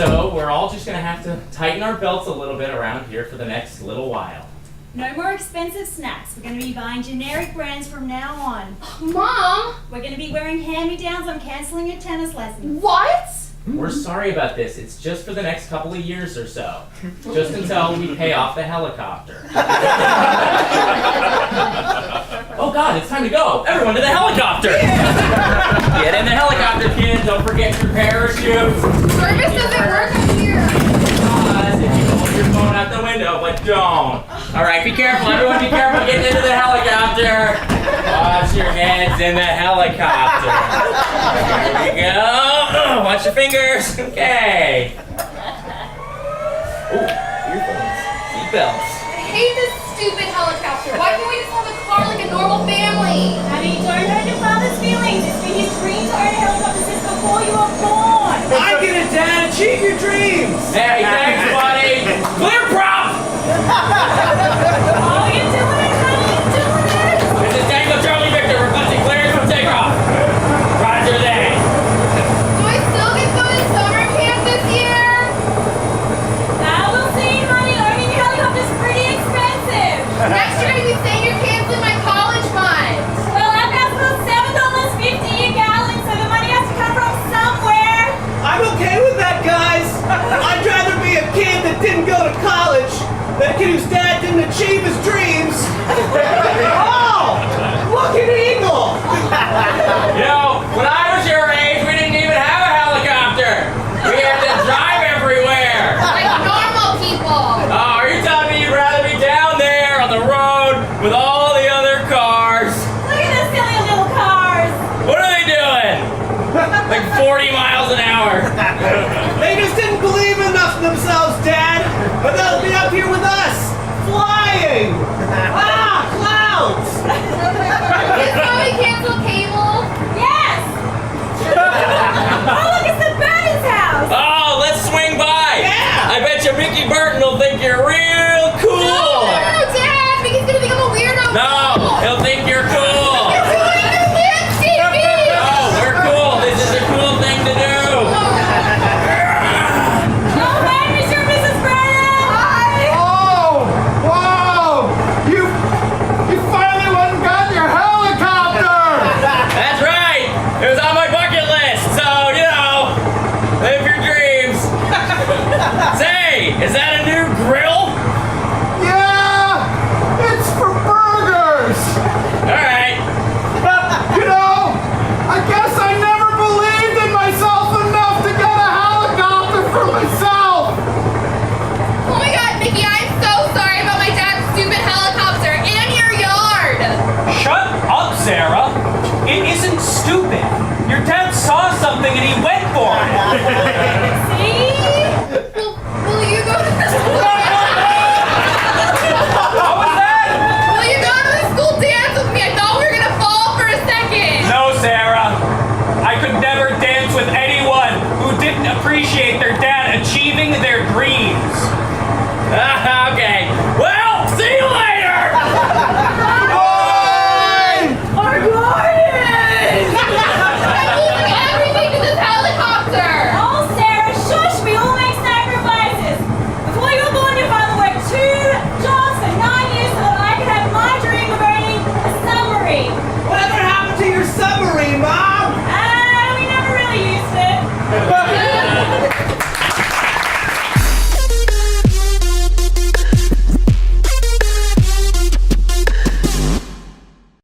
so we're all just gonna have to tighten our belts a little bit around here for the next little while. No more expensive snacks. We're going to be buying generic brands from now on. Mom! We're going to be wearing hand-me-downs on canceling your tennis lessons. What? We're sorry about this. It's just for the next couple of years or so. Just until we pay off the helicopter. Oh God, it's time to go. Everyone to the helicopter! Get in the helicopter, kids. Don't forget your parachute. Service doesn't work up here. If you hold your phone out the window, but don't. Alright, be careful. Everyone be careful getting into the helicopter. Watch your heads in the helicopter. Here we go. Watch your fingers. Okay. Ooh, earphones. Seatbelts. I hate this stupid helicopter. Why can't we just have a car like a normal family? Honey, don't hurt your father's feelings. It's been his dream to own a helicopter since before you were born. I get it, Dad. Achieve your dreams. Hey, thanks, buddy. Clear prop. Oh, you're doing it, honey. You're doing it. This is Tango Charlie Victor requesting clearance from takeoff. Roger that. Do I still get to go to summer camp this year? We'll see, honey. Owning a helicopter's pretty expensive. Next year you saying you're canceling my college fund. Well, our house costs $7.50 a gallon, so the money has to come from somewhere. I'm okay with that, guys. I'd rather be a kid that didn't go to college than a kid whose dad didn't achieve his dreams. Oh, look at Eagle. You know, when I was your age, we didn't even have a helicopter. We had to drive everywhere. Like normal people. Oh, are you telling me you'd rather be down there on the road with all the other cars? Look at those silly little cars. What are they doing? Like 40 miles an hour. They just didn't believe enough in themselves, Dad. But they'll be up here with us, flying. Ah, clouds.